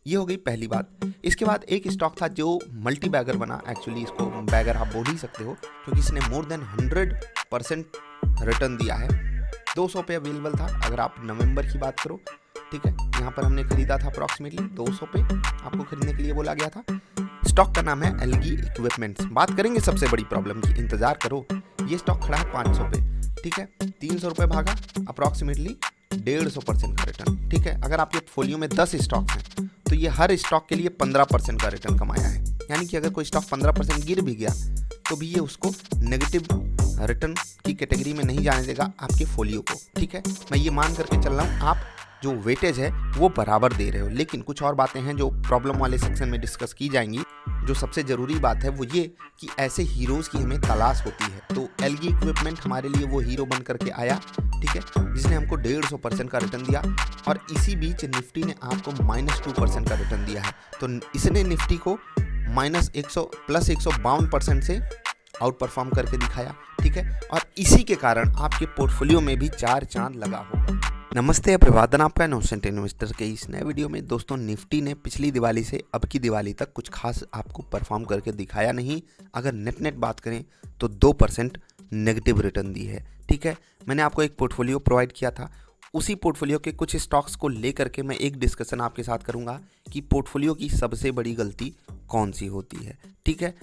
ये हो गई पहली बात। इसके बाद एक स्टॉक था जो मल्टी बैगर बना, एक्चुअली इसको बैगर आप बोल ही सकते हो क्योंकि इसने मोर देन 100% रिटर्न दिया है। 200 पे अवेलेबल था अगर आप नवंबर की बात करो, ठीक है। यहाँ पर हमने खरीदा था अप्रॉक्सीमेटली 200 पे, आपको खरीदने के लिए बोला गया था। स्टॉक का नाम है एलगी इक्विपमेंट्स। बात करेंगे सबसे बड़ी प्रॉब्लम की, इंतजार करो। ये स्टॉक खड़ा है 500 पे, ठीक है। 300 रुपये भागा, अप्रॉक्सीमेटली 150% का रिटर्न, ठीक है। अगर आपके पोर्टफोलियो में 10 स्टॉक्स हैं तो ये हर स्टॉक के लिए 15% का रिटर्न कमाया है। यानी कि अगर कोई स्टॉक 15% गिर भी गया तो भी ये उसको नेगेटिव रिटर्न की कैटेगरी में नहीं जाने देगा आपके फोलियो को, ठीक है। मैं ये मान करके चल रहा हूँ आप जो वेटेज है वो बराबर दे रहे हो, लेकिन कुछ और बातें हैं जो प्रॉब्लम वाले सेक्शन में डिस्कस की जाएंगी। जो सबसे ज़रूरी बात है वो ये कि ऐसे हीरोज़ की हमें तलाश होती है। तो एलगी इक्विपमेंट हमारे लिए वो हीरो बन करके आया, ठीक है, जिसने हमको 150% का रिटर्न दिया। और इसी बीच निफ्टी ने आपको -2% का रिटर्न दिया है। तो इसने निफ्टी को +152% से आउट परफॉर्म करके दिखाया, ठीक है। और इसी के कारण आपके पोर्टफोलियो में भी 4 चांद लगा होगा। नमस्ते, अभिवादन आपका इनोसेंट इन्वेस्टर के इस नए वीडियो में। दोस्तों, निफ्टी ने पिछली दिवाली से अब की दिवाली तक कुछ खास आपको परफॉर्म करके दिखाया नहीं। अगर नेट बात करें तो 2% नेगेटिव रिटर्न दी है, ठीक है। मैंने आपको एक पोर्टफोलियो प्रोवाइड किया था, उसी पोर्टफोलियो के कुछ स्टॉक्स को लेकर के मैं एक डिस्कशन आपके साथ करूंगा कि पोर्टफोलियो की सबसे बड़ी गलती कौन सी होती है, ठीक है।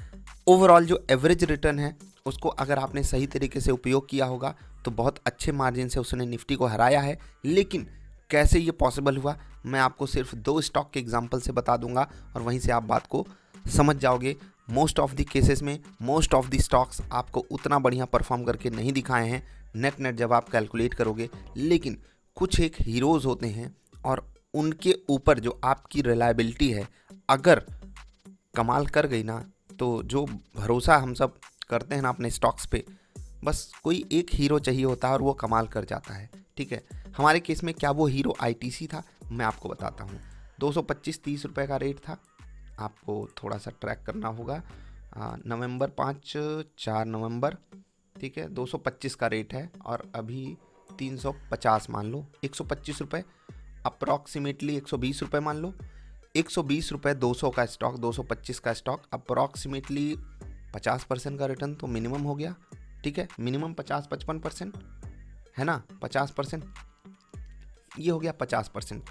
ओवरऑल जो एवरेज रिटर्न है उसको अगर आपने सही तरीके से उपयोग किया होगा तो बहुत अच्छे मार्जिन से उसने निफ्टी को हराया है। लेकिन कैसे ये पॉसिबल हुआ, मैं आपको सिर्फ 2 स्टॉक के एग्जांपल से बता दूंगा और वहीं से आप बात को समझ जाओगे। मोस्ट ऑफ द केसेस में मोस्ट ऑफ द स्टॉक्स आपको उतना बढ़िया परफॉर्म करके नहीं दिखाए हैं नेट जब आप कैलकुलेट करोगे। लेकिन कुछ एक हीरोज़ होते हैं और उनके ऊपर जो आपकी रिलायबिलिटी है अगर कमाल कर गई ना, तो जो भरोसा हम सब करते हैं ना अपने स्टॉक्स पे, बस कोई एक हीरो चाहिए होता है और वो कमाल कर जाता है, ठीक है। हमारे केस में क्या वो हीरो आईटीसी था, मैं आपको बताता हूँ। 225-30 रुपये का रेट था, आपको थोड़ा सा ट्रैक करना होगा। नवंबर 4 नवंबर, ठीक है, 225 का रेट है और अभी 350 मान लो, 125 रुपये, अप्रॉक्सीमेटली 120 रुपये मान लो। 120 रुपये 200 का स्टॉक, 225 का स्टॉक, अप्रॉक्सीमेटली 50% का रिटर्न तो मिनिमम हो गया, ठीक है। मिनिमम 50-55% है ना, 50%, ये हो गया 50%।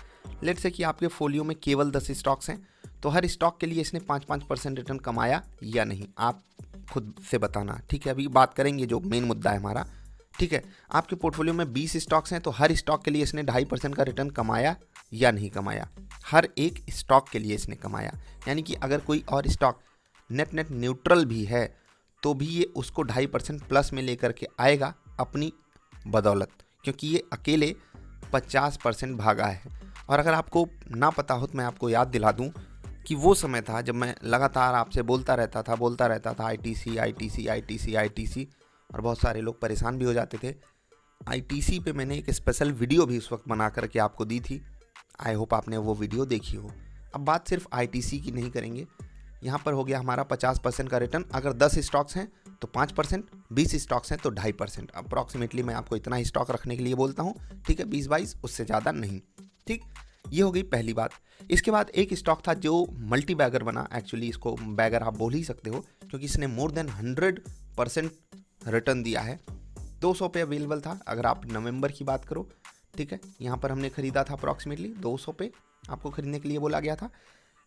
लेट से कि आपके फोलियो में केवल 10 स्टॉक्स हैं तो हर स्टॉक के लिए इसने 5-5% रिटर्न कमाया या नहीं, आप खुद से बताना, ठीक है। अभी बात करेंगे जो मेन मुद्दा है हमारा, ठीक है। आपके पोर्टफोलियो में 20 स्टॉक्स हैं तो हर स्टॉक के लिए इसने 2.5% का रिटर्न कमाया या नहीं कमाया, हर एक स्टॉक के लिए इसने कमाया। यानी कि अगर कोई और स्टॉक नेट न्यूट्रल भी है तो भी ये उसको 2.5% प्लस में लेकर के आएगा अपनी बदौलत, क्योंकि ये अकेले 50% भागा है। और अगर आपको ना पता हो तो मैं आपको याद दिला दूं कि वो समय था जब मैं लगातार आपसे बोलता रहता था आईटीसी आईटीसी आईटीसी आईटीसी, और बहुत सारे लोग परेशान भी हो जाते थे। आईटीसी पे मैंने एक स्पेशल वीडियो भी उस वक्त बना करके आपको दी थी, आई होप आपने वो वीडियो देखी हो। अब बात सिर्फ आईटीसी की नहीं करेंगे, यहाँ पर हो गया हमारा 50% का रिटर्न। अगर 10 स्टॉक्स हैं तो 5%, 20 स्टॉक्स हैं तो 2.5%। अप्रॉक्सीमेटली मैं आपको इतना ही स्टॉक रखने के लिए बोलता हूँ, ठीक है, 20-22, उससे ज़्यादा नहीं, ठीक। ये हो गई पहली बात। इसके बाद एक स्टॉक था जो मल्टी बैगर बना, एक्चुअली इसको बैगर आप बोल ही सकते हो क्योंकि इसने मोर देन 100% रिटर्न दिया है। 200 पे अवेलेबल था अगर आप नवंबर की बात करो, ठीक है। यहाँ पर हमने खरीदा था अप्रॉक्सीमेटली 200 पे, आपको खरीदने के लिए बोला गया था।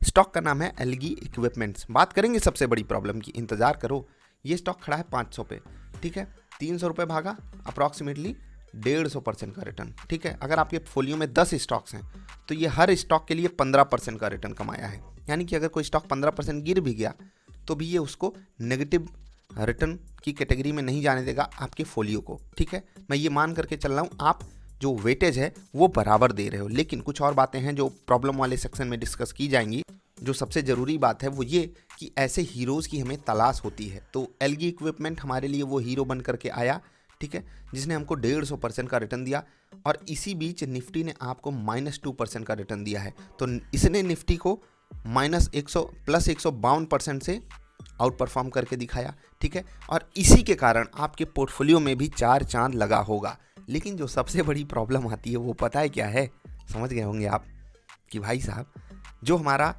स्टॉक का नाम है एलगी इक्विपमेंट्स। बात करेंगे सबसे बड़ी प्रॉब्लम की, इंतजार करो। ये स्टॉक खड़ा है 500 पे, ठीक है, 300 रुपये भागा, अप्रॉक्सीमेटली 150% का रिटर्न, ठीक है। अगर आपके पोर्टफोलियो में 10 स्टॉक्स हैं तो ये हर स्टॉक के लिए 15% का रिटर्न कमाया है। यानी कि अगर कोई स्टॉक 15% गिर भी गया तो भी ये उसको नेगेटिव रिटर्न की कैटेगरी में नहीं जाने देगा आपके फोलियो को, ठीक है। मैं ये मान करके चल रहा हूँ आप जो वेटेज है वो बराबर दे रहे हो। लेकिन कुछ और बातें हैं जो प्रॉब्लम वाले सेक्शन में डिस्कस की जाएंगी। जो सबसे ज़रूरी बात है वो ये कि ऐसे हीरोज़ की हमें तलाश होती है। तो एलगी इक्विपमेंट हमारे लिए वो हीरो बन करके आया, ठीक है, जिसने हमको 150% का रिटर्न दिया। और इसी बीच निफ्टी ने आपको -2% का रिटर्न दिया है। तो इसने निफ्टी को +152% से आउट परफॉर्म करके दिखाया, ठीक है। और इसी के कारण आपके पोर्टफोलियो में भी 4 चांद लगा होगा। लेकिन जो सबसे बड़ी प्रॉब्लम आती है वो पता है क्या है, समझ गए होंगे आप कि भाई साहब जो हमारा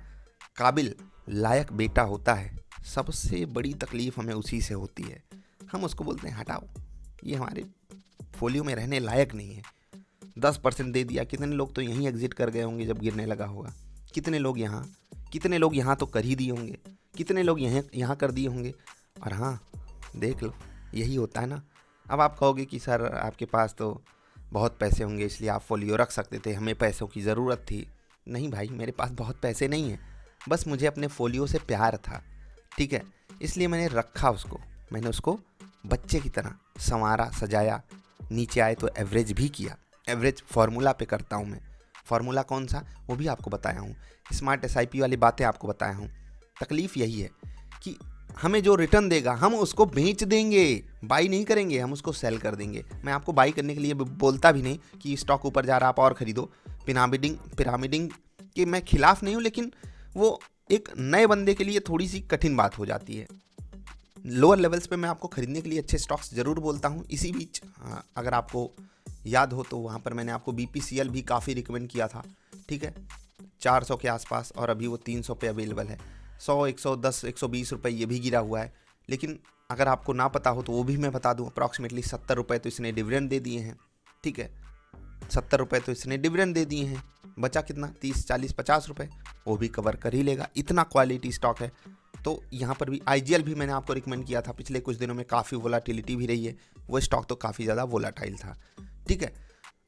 काबिल लायक बेटा होता है, सबसे बड़ी तकलीफ़ हमें उसी से होती है। हम उसको बोलते हैं हटाओ, ये हमारे पोर्टफोलियो में रहने लायक नहीं है। 10% दे दिया, कितने लोग तो यहीं एग्जिट कर गए होंगे जब गिरने लगा होगा। कितने लोग यहाँ तो कर ही दिए होंगे, कितने लोग यहाँ कर दिए होंगे। और हाँ, देख लो, यही होता है ना। अब आप कहोगे कि सर आपके पास तो बहुत पैसे होंगे इसलिए आप फोलियो रख सकते थे, हमें पैसों की ज़रूरत थी। नहीं भाई, मेरे पास बहुत पैसे नहीं हैं, बस मुझे अपने फोलियो से प्यार था, ठीक है, इसलिए मैंने रखा उसको। मैंने उसको बच्चे की तरह संवारा, सजाया, नीचे आए तो एवरेज भी किया। एवरेज फार्मूला पे करता हूँ मैं। फार्मूला कौन सा, वो भी आपको बताया हूँ। स्मार्ट SIP वाली बातें आपको बताया हूँ। तकलीफ़ यही है कि हमें जो रिटर्न देगा हम उसको बेच देंगे, बाई नहीं करेंगे, हम उसको सेल कर देंगे। मैं आपको बाई करने के लिए बोलता भी नहीं कि स्टॉक ऊपर जा रहा आप और ख़रीदो। पिरामिडिंग के मैं खिलाफ नहीं हूँ, लेकिन वो एक नए बंदे के लिए थोड़ी सी कठिन बात हो जाती है। लोअर लेवल्स पे मैं आपको ख़रीदने के लिए अच्छे स्टॉक्स ज़रूर बोलता हूँ। इसी बीच अगर आपको याद हो तो वहाँ पर मैंने आपको BPCL भी काफ़ी रिकमेंड किया था, ठीक है, 400 के आसपास, और अभी वो 300 पे अवेलेबल है। 100, 110, 120 रुपये ये भी गिरा हुआ है। लेकिन अगर आपको ना पता हो तो वो भी मैं बता दूँ, अप्रॉक्सीमेटली 70 रुपये तो इसने डिविडेंड दे दिए हैं, ठीक है, 70 रुपये तो इसने डिविडेंड दे दिए हैं। बचा कितना, 30, 40, 50 रुपये, वो भी कवर कर ही लेगा, इतना क्वालिटी स्टॉक है। तो यहाँ पर भी IGL भी मैंने आपको रिकमेंड किया था, पिछले कुछ दिनों में काफ़ी वोलाटिलिटी भी रही है, वो स्टॉक तो काफ़ी ज़्यादा वोलाटाइल था, ठीक है।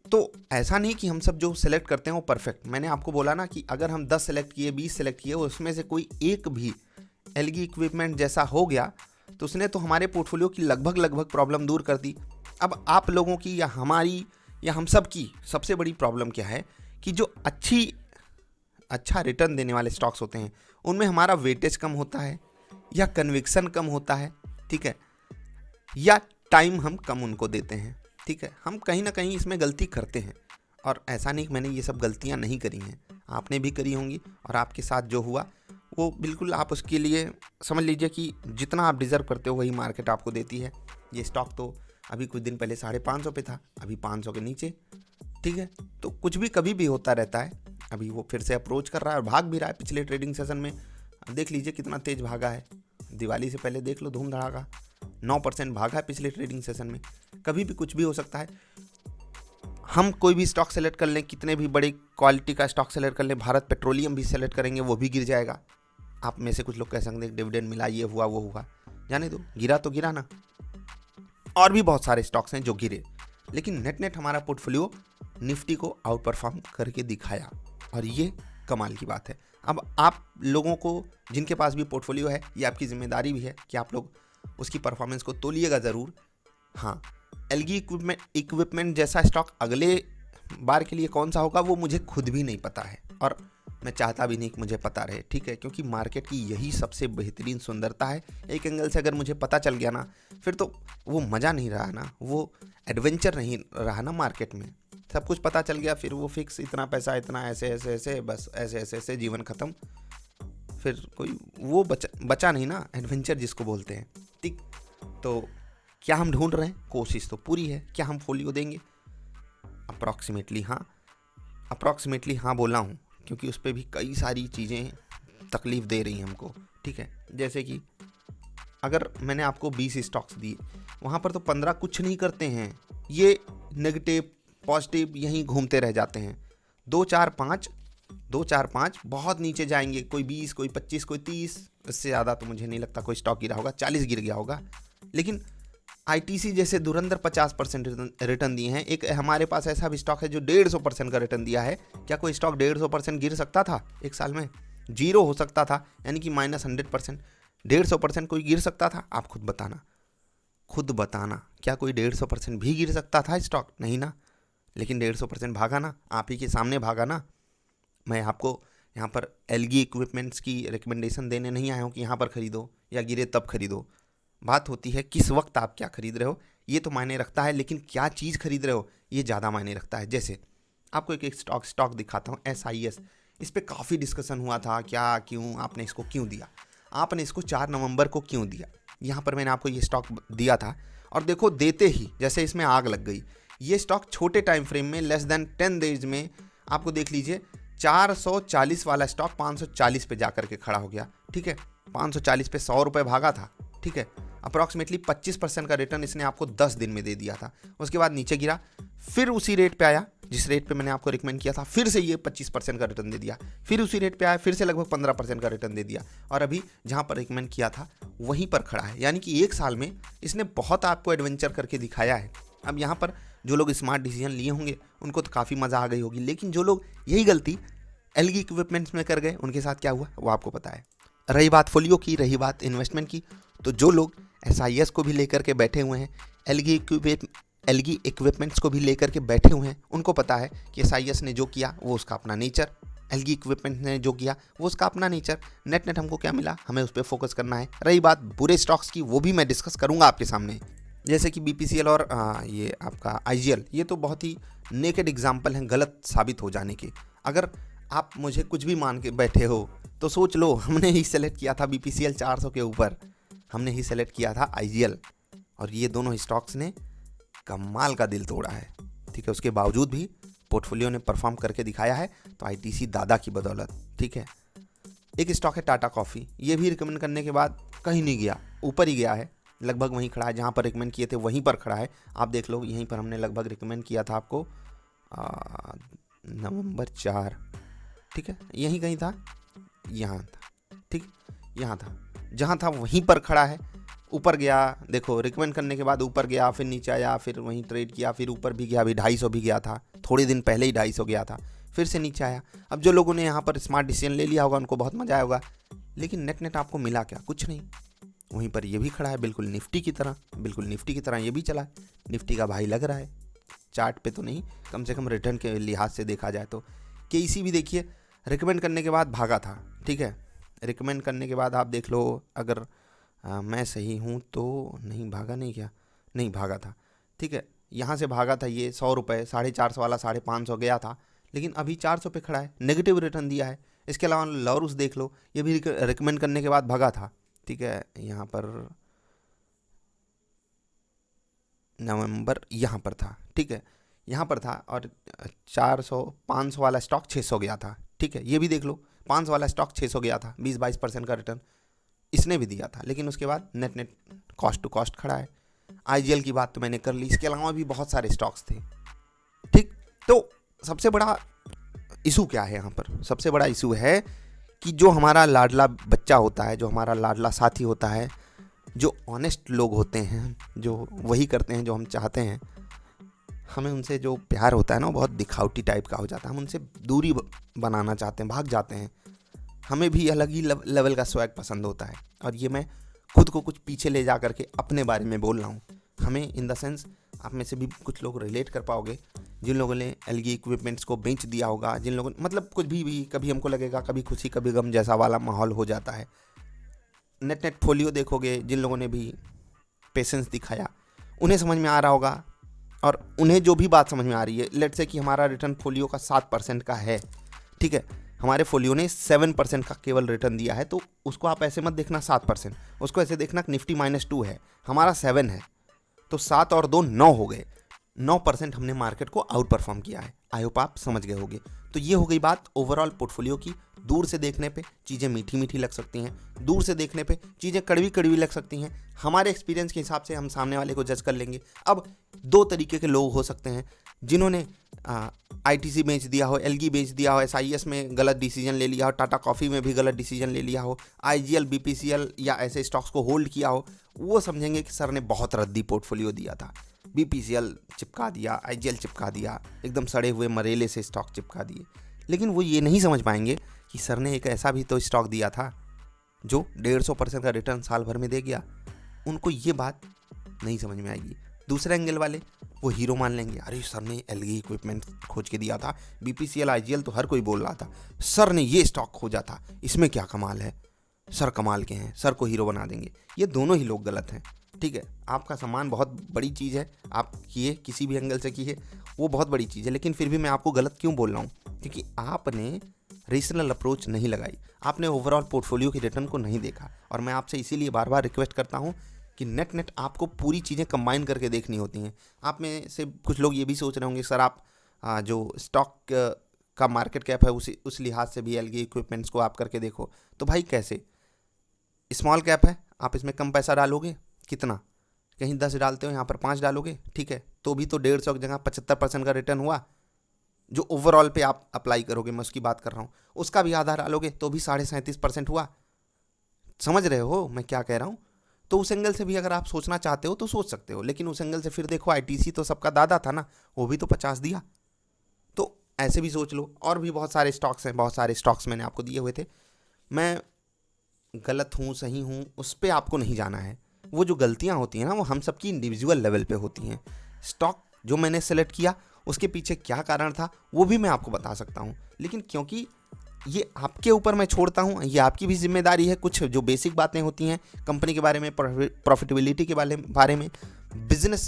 तो ऐसा नहीं कि हम सब जो सेलेक्ट करते हैं वो परफेक्ट। मैंने आपको बोला ना कि अगर हम 10 सेलेक्ट किए, 20 सेलेक्ट किए, उसमें से कोई एक भी एलगी इक्विपमेंट जैसा हो गया तो उसने तो हमारे पोर्टफोलियो की लगभग प्रॉब्लम दूर कर दी। अब आप लोगों की या हमारी या हम सब की सबसे बड़ी प्रॉब्लम क्या है कि जो अच्छा रिटर्न देने वाले स्टॉक्स होते हैं उनमें हमारा वेटेज कम होता है, या कन्विक्शन कम होता है, ठीक है, या टाइम हम कम उनको देते हैं, ठीक है। हम कहीं ना कहीं इसमें गलती करते हैं, और ऐसा नहीं कि मैंने ये सब गलतियां नहीं करी हैं, आपने भी करी होंगी, और आपके साथ जो हुआ वो बिल्कुल आप उसके लिए समझ लीजिए कि जितना आप डिज़र्व करते हो वही मार्केट आपको देती है। ये स्टॉक तो अभी कुछ दिन पहले 550 पे था, अभी 500 के नीचे, ठीक है। तो कुछ भी कभी भी होता रहता है। अभी वो फिर से अप्रोच कर रहा है और भाग भी रहा है। पिछले ट्रेडिंग सेशन में देख लीजिए कितना तेज भागा है, दिवाली से पहले देख लो, धूम धड़ाका 9% भागा है पिछले ट्रेडिंग सेशन में। कभी भी कुछ भी हो सकता है। हम कोई भी स्टॉक सेलेक्ट कर लें, कितने भी बड़ी क्वालिटी का स्टॉक सेलेक्ट कर लें, भारत पेट्रोलियम भी सेलेक्ट करेंगे वो भी गिर जाएगा। आप में से कुछ लोग कह सकते हैं डिविडेंड मिला, ये हुआ वो हुआ, जाने दो, गिरा तो गिरा ना। और भी बहुत सारे स्टॉक्स हैं जो गिरे, लेकिन नेट हमारा पोर्टफोलियो निफ्टी को आउट परफॉर्म करके दिखाया, और ये कमाल की बात है। अब आप लोगों को जिनके पास भी पोर्टफोलियो है, ये आपकी जिम्मेदारी भी है कि आप लोग उसकी परफॉर्मेंस को तोलिएगा ज़रूर। हाँ, एलगी इक्विपमेंट जैसा स्टॉक अगले बार के लिए कौन सा होगा वो मुझे खुद भी नहीं पता है, और मैं चाहता भी नहीं कि मुझे पता रहे, ठीक है, क्योंकि मार्केट की यही सबसे बेहतरीन सुंदरता है। एक एंगल से अगर मुझे पता चल गया ना, फिर तो वो मज़ा नहीं रहा ना, वो एडवेंचर नहीं रहा ना। मार्केट में सब कुछ पता चल गया, फिर वो फिक्स, इतना पैसा, इतना ऐसे ऐसे ऐसे, बस ऐसे ऐसे ऐसे, जीवन ख़त्म, फिर कोई वो बचा नहीं ना, एडवेंचर जिसको बोलते हैं, ठीक। तो क्या हम ढूंढ रहे हैं, कोशिश तो पूरी है, क्या हम फोलियो देंगे? अप्रॉक्सीमेटली हाँ बोला हूँ, क्योंकि उस पर भी कई सारी चीज़ें तकलीफ़ दे रही हैं हमको, ठीक है। जैसे कि अगर मैंने आपको 20 स्टॉक्स दिए, वहाँ पर तो 15 कुछ नहीं करते हैं, ये नेगेटिव पॉजिटिव यहीं घूमते रह जाते हैं। 2, 4, 5 बहुत नीचे जाएंगे, कोई 20, कोई 25, कोई 30, इससे ज़्यादा तो मुझे नहीं लगता कोई स्टॉक गिरा होगा, 40 गिर गया होगा। लेकिन ITC जैसे धुरंधर 50% रिटर्न दिए हैं। एक हमारे पास ऐसा भी स्टॉक है जो 150% का रिटर्न दिया है। क्या कोई स्टॉक 150% गिर सकता था एक साल में? जीरो हो सकता था, यानी कि -100%। 150% कोई गिर सकता था? आप खुद बताना, क्या कोई 150% भी गिर सकता था स्टॉक? नहीं ना। लेकिन 150% भागा ना, आप ही के सामने भागा ना। मैं आपको यहाँ पर एलगी इक्विपमेंट्स की रिकमेंडेशन देने नहीं आया हूँ कि यहाँ पर खरीदो या गिरे तब खरीदो। बात होती है किस वक्त आप क्या खरीद रहे हो, ये तो मायने रखता है, लेकिन क्या चीज़ खरीद रहे हो ये ज़्यादा मायने रखता है। जैसे आपको एक स्टॉक दिखाता हूँ, SIS। इस पर काफ़ी डिस्कशन हुआ था, क्या, क्यों, आपने इसको क्यों दिया, आपने इसको 4 नवंबर को क्यों दिया। यहाँ पर मैंने आपको ये स्टॉक दिया था, और देखो देते ही जैसे इसमें आग लग गई। ये स्टॉक छोटे टाइम फ्रेम में लेस देन 10 डेज में आपको देख लीजिए 440 वाला स्टॉक 540 पे जाकर के खड़ा हो गया, ठीक है। 540 पे 100 रुपये भागा था, ठीक है। अप्रॉक्सीमेटली 25% का रिटर्न इसने आपको 10 दिन में दे दिया था। उसके बाद नीचे गिरा, फिर उसी रेट पे आया जिस रेट पे मैंने आपको रिकमेंड किया था, फिर से ये 25% का रिटर्न दे दिया, फिर उसी रेट पे आया, फिर से लगभग 15% का रिटर्न दे दिया, और अभी जहाँ पर रिकमेंड किया था वहीं पर खड़ा है। यानी कि 1 साल में इसने बहुत आपको एडवेंचर करके दिखाया है। अब यहाँ पर जो लोग स्मार्ट डिसीजन लिए होंगे उनको तो काफ़ी मज़ा आ गई होगी, लेकिन जो लोग यही गलती एलगी इक्विपमेंट्स में कर गए उनके साथ क्या हुआ वो आपको पता है। रही बात फोलियो की, रही बात इन्वेस्टमेंट की, तो जो लोग एसआईएस को भी लेकर के बैठे हुए हैं, एलगी इक्विपमेंट्स को भी लेकर के बैठे हुए हैं, उनको पता है कि एसआईएस ने जो किया वो उसका अपना नेचर, एलगी इक्विपमेंट ने जो किया वो उसका अपना नेचर। नेट हमको क्या मिला, हमें उस पर फोकस करना है। रही बात बुरे स्टॉक्स की, वो भी मैं डिस्कस करूंगा आपके सामने, जैसे कि बीपीसीएल और ये आपका आईजीएल, ये तो बहुत ही नेकेड एग्जाम्पल हैं गलत साबित हो जाने के। अगर आप मुझे कुछ भी मान के बैठे हो तो सोच लो, हमने ही सेलेक्ट किया था बीपीसीएल 400 के ऊपर, हमने ही सेलेक्ट किया था आईजीएल, और ये दोनों स्टॉक्स ने कमाल का दिल तोड़ा है, ठीक है। उसके बावजूद भी पोर्टफोलियो ने परफॉर्म करके दिखाया है, तो आईटीसी दादा की बदौलत, ठीक है। एक स्टॉक है टाटा कॉफ़ी, ये भी रिकमेंड करने के बाद कहीं नहीं गया, ऊपर ही गया है, लगभग वहीं खड़ा है जहाँ पर रिकमेंड किए थे वहीं पर खड़ा है। आप देख लो, यहीं पर हमने लगभग रिकमेंड किया था आपको नवंबर 4, ठीक है, यहीं कहीं था, यहाँ था, ठीक, यहाँ था, जहाँ था वहीं पर खड़ा है। ऊपर गया, देखो रिकमेंड करने के बाद ऊपर गया, फिर नीचे आया, फिर वहीं ट्रेड किया, फिर ऊपर भी गया, अभी 250 भी गया था, थोड़े दिन पहले ही 250 गया था, फिर से नीचे आया। अब जो लोगों ने यहाँ पर स्मार्ट डिसीजन ले लिया होगा उनको बहुत मजा आया होगा, लेकिन नेट आपको मिला क्या, कुछ नहीं। वहीं पर ये भी खड़ा है, बिल्कुल निफ्टी की तरह, बिल्कुल निफ्टी की तरह ये भी चला है। निफ्टी का भाई लग रहा है, चार्ट पे तो नहीं, कम से कम रिटर्न के लिहाज से देखा जाए तो। केईसी भी देखिए, रिकमेंड करने के बाद भागा था, ठीक है। रिकमेंड करने के बाद आप देख लो, अगर मैं सही हूँ तो नहीं भागा, नहीं क्या, नहीं भागा था, ठीक है। यहाँ से भागा था ये 100 रुपये, 450 वाला 550 गया था, लेकिन अभी 400 पे खड़ा है, नेगेटिव रिटर्न दिया है। इसके अलावा लॉरस देख लो, ये भी रिकमेंड करने के बाद भागा था, ठीक है। यहाँ पर नवंबर यहाँ पर था, ठीक है, यहाँ पर था, और 500 वाला स्टॉक 600 गया था, ठीक है। ये भी देख लो, 500 वाला स्टॉक 600 गया था, 20-22% का रिटर्न इसने भी दिया था, लेकिन उसके बाद नेट कॉस्ट टू कॉस्ट खड़ा है। आईजीएल की बात तो मैंने कर ली, इसके अलावा भी बहुत सारे स्टॉक्स थे, ठीक। तो सबसे बड़ा इशू क्या है यहाँ पर, सबसे बड़ा इशू है कि जो हमारा लाडला बच्चा होता है, जो हमारा लाडला साथी होता है, जो ऑनेस्ट लोग होते हैं, जो वही करते हैं जो हम चाहते हैं, हमें उनसे जो प्यार होता है ना, वो बहुत दिखावटी टाइप का हो जाता है, हम उनसे दूरी बनाना चाहते हैं, भाग जाते हैं। हमें भी अलग ही लेवल का स्वैग पसंद होता है, और ये मैं खुद को कुछ पीछे ले जा करके अपने बारे में बोल रहा हूँ। हमें इन द सेंस, आप में से भी कुछ लोग रिलेट कर पाओगे, जिन लोगों ने एलगी इक्विपमेंट्स को बेच दिया होगा, जिन लोगों मतलब कुछ भी कभी हमको लगेगा, कभी खुशी कभी गम जैसा वाला माहौल हो जाता है। नेट फोलियो देखोगे, जिन लोगों ने भी पेशेंस दिखाया उन्हें समझ में आ रहा होगा, और उन्हें जो भी बात समझ में आ रही है, लेट्स से कि हमारा रिटर्न फोलियो का 7% का है, ठीक है, हमारे फोलियो ने 7% का केवल रिटर्न दिया है, तो उसको आप ऐसे मत देखना 7%, उसको ऐसे देखना कि निफ्टी -2 है, हमारा 7 है, तो 7 और 2 9 हो गए, 9% हमने मार्केट को आउट परफॉर्म किया है। आई होप आप समझ गए होंगे। तो ये हो गई बात ओवरऑल पोर्टफोलियो की। दूर से देखने पे चीज़ें मीठी मीठी लग सकती हैं, दूर से देखने पे चीज़ें कड़वी कड़वी लग सकती हैं, हमारे एक्सपीरियंस के हिसाब से हम सामने वाले को जज कर लेंगे। अब 2 तरीके के लोग हो सकते हैं, जिन्होंने आईटीसी बेच दिया हो, एलगी बेच दिया हो, एसआईएस में गलत डिसीजन ले लिया हो, टाटा कॉफ़ी में भी गलत डिसीजन ले लिया हो, आईजीएल, बीपीसीएल या ऐसे स्टॉक्स को होल्ड किया हो, वो समझेंगे कि सर ने बहुत रद्दी पोर्टफोलियो दिया था, बीपीसीएल चिपका दिया, आईजीएल चिपका दिया, एकदम सड़े हुए मरेले से स्टॉक चिपका दिए। लेकिन वो ये नहीं समझ पाएंगे कि सर ने एक ऐसा भी तो स्टॉक दिया था जो 150% का रिटर्न साल भर में दे गया। उनको ये बात नहीं समझ में आएगी। दूसरे एंगल वाले वो हीरो मान लेंगे, अरे सर ने एलगी इक्विपमेंट खोज के दिया था, बीपीसीएल, आईजीएल तो हर कोई बोल रहा था, सर ने ये स्टॉक खोजा था, इसमें क्या कमाल है, सर कमाल के हैं, सर को हीरो बना देंगे। ये दोनों ही लोग गलत हैं, ठीक है। आपका सम्मान बहुत बड़ी चीज़ है, आप किए किसी भी एंगल से किए, वो बहुत बड़ी चीज़ है, लेकिन फिर भी मैं आपको गलत क्यों बोल रहा हूँ, क्योंकि आपने रीजनल अप्रोच नहीं लगाई, आपने ओवरऑल पोर्टफोलियो की रिटर्न को नहीं देखा। और मैं आपसे इसीलिए बार बार रिक्वेस्ट करता हूँ कि नेट आपको पूरी चीज़ें कंबाइन करके देखनी होती हैं। आप में से कुछ लोग ये भी सोच रहे होंगे सर आप जो स्टॉक का मार्केट कैप है उस लिहाज से भी एलगी इक्विपमेंट्स को आप करके देखो, तो भाई कैसे स्मॉल कैप है, आप इसमें कम पैसा डालोगे, कितना, कहीं 10 डालते हो, यहाँ पर 5 डालोगे, ठीक है, तो भी तो 150 की जगह 75% का रिटर्न हुआ। जो ओवरऑल पे आप अप्लाई करोगे, मैं उसकी बात कर रहा हूँ, उसका भी आधा डालोगे तो भी 37.5% हुआ। समझ रहे हो मैं क्या कह रहा हूँ? तो उस एंगल से भी अगर आप सोचना चाहते हो तो सोच सकते हो, लेकिन उस एंगल से फिर देखो आईटीसी तो सबका दादा था ना, वो भी तो 50 दिया। तो ऐसे भी सोच लो, और भी बहुत सारे स्टॉक्स हैं, बहुत सारे स्टॉक्स मैंने आपको दिए हुए थे। मैं गलत हूँ सही हूँ उस पर आपको नहीं जाना है, वो जो गलतियाँ होती हैं ना वो हम सबकी इंडिविजुअल लेवल पे होती हैं। स्टॉक जो मैंने सेलेक्ट किया उसके पीछे क्या कारण था वो भी मैं आपको बता सकता हूँ, लेकिन क्योंकि ये आपके ऊपर मैं छोड़ता हूँ, ये आपकी भी जिम्मेदारी है। कुछ जो बेसिक बातें होती हैं कंपनी के बारे में, प्रॉफिटेबिलिटी के बारे में, बिजनेस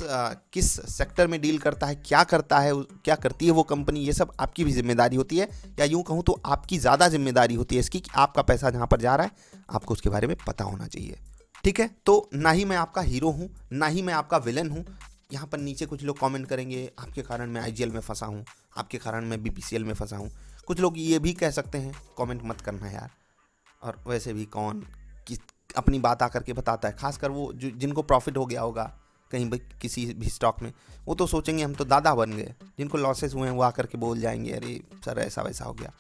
किस सेक्टर में डील करता है, क्या करता है, क्या करती है वो कंपनी, ये सब आपकी भी जिम्मेदारी होती है, या यूँ कहूँ तो आपकी ज़्यादा जिम्मेदारी होती है इसकी कि आपका पैसा जहाँ पर जा रहा है आपको उसके बारे में पता होना चाहिए, ठीक है। तो ना ही मैं आपका हीरो हूँ, ना ही मैं आपका विलन हूँ। यहाँ पर नीचे कुछ लोग कमेंट करेंगे आपके कारण मैं आईजीएल में फंसा हूँ, आपके कारण मैं बीपीसीएल में फंसा हूँ। कुछ लोग ये भी कह सकते हैं, कमेंट मत करना यार। और वैसे भी कौन अपनी बात आकर के बताता है, खासकर वो जिनको प्रॉफिट हो गया होगा कहीं भी किसी भी स्टॉक में, वो तो सोचेंगे हम तो दादा बन गए। जिनको लॉसेस हुए हैं वो आकर के बोल जाएंगे अरे सर ऐसा वैसा हो गया।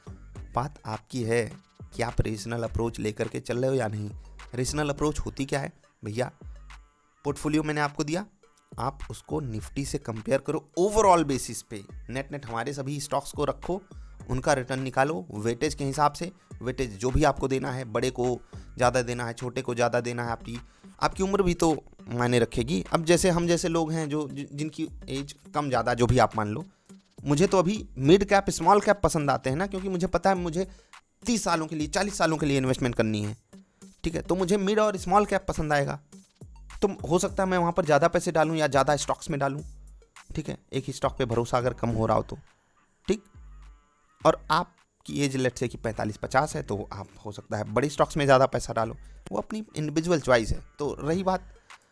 बात आपकी है कि आप रीजनल अप्रोच लेकर के चल रहे हो या नहीं। रीजनल अप्रोच होती क्या है भैया, पोर्टफोलियो मैंने आपको दिया, आप उसको निफ्टी से कंपेयर करो ओवरऑल बेसिस पे, नेट हमारे सभी स्टॉक्स को रखो, उनका रिटर्न निकालो वेटेज के हिसाब से। वेटेज जो भी आपको देना है, बड़े को ज़्यादा देना है, छोटे को ज़्यादा देना है, आपकी उम्र भी तो मायने रखेगी। अब जैसे हम जैसे लोग हैं जो जिनकी एज कम ज़्यादा जो भी आप मान लो, मुझे तो अभी मिड कैप स्मॉल कैप पसंद आते हैं ना, क्योंकि मुझे पता है मुझे 30 सालों के लिए 40 सालों के लिए इन्वेस्टमेंट करनी है, ठीक है, तो मुझे मिड और स्मॉल कैप पसंद आएगा। तो हो सकता है मैं वहाँ पर ज़्यादा पैसे डालूँ या ज़्यादा स्टॉक्स में डालूँ, ठीक है, एक ही स्टॉक पे भरोसा अगर कम हो रहा हो तो ठीक। और आपकी एज लेट से कि 45-50 है तो आप हो सकता है बड़ी स्टॉक्स में ज़्यादा पैसा डालो, वो अपनी इंडिविजुअल चॉइस है। तो रही बात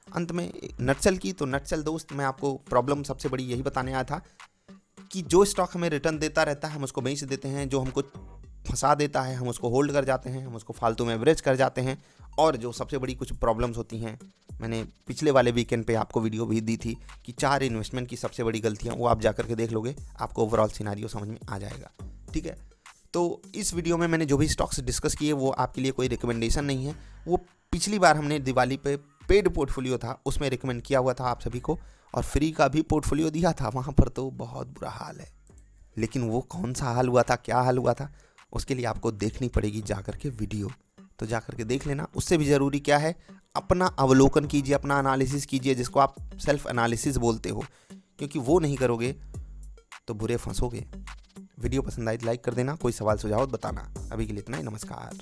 अंत में नटसेल की, तो नटसेल दोस्त मैं आपको प्रॉब्लम सबसे बड़ी यही बताने आया था कि जो स्टॉक हमें रिटर्न देता रहता है हम उसको बेच देते हैं, जो हमको फंसा देता है हम उसको होल्ड कर जाते हैं, हम उसको फालतू में एवरेज कर जाते हैं। और जो सबसे बड़ी कुछ प्रॉब्लम्स होती हैं, मैंने पिछले वाले वीकेंड पे आपको वीडियो भी दी थी कि 4 इन्वेस्टमेंट की सबसे बड़ी गलतियां, वो आप जाकर के देख लोगे, आपको ओवरऑल सिनारियो समझ में आ जाएगा, ठीक है। तो इस वीडियो में मैंने जो भी स्टॉक्स डिस्कस किए वो आपके लिए कोई रिकमेंडेशन नहीं है, वो पिछली बार हमने दिवाली पे पेड पोर्टफोलियो था उसमें रिकमेंड किया हुआ था आप सभी को, और फ्री का भी पोर्टफोलियो दिया था, वहाँ पर तो बहुत बुरा हाल है। लेकिन वो कौन सा हाल हुआ था, क्या हाल हुआ था, उसके लिए आपको देखनी पड़ेगी जाकर के वीडियो, तो जाकर के देख लेना। उससे भी ज़रूरी क्या है, अपना अवलोकन कीजिए, अपना एनालिसिस कीजिए, जिसको आप सेल्फ एनालिसिस बोलते हो, क्योंकि वो नहीं करोगे तो बुरे फंसोगे। वीडियो पसंद आई तो लाइक कर देना, कोई सवाल सुझाव बताना। अभी के लिए इतना ही, नमस्कार।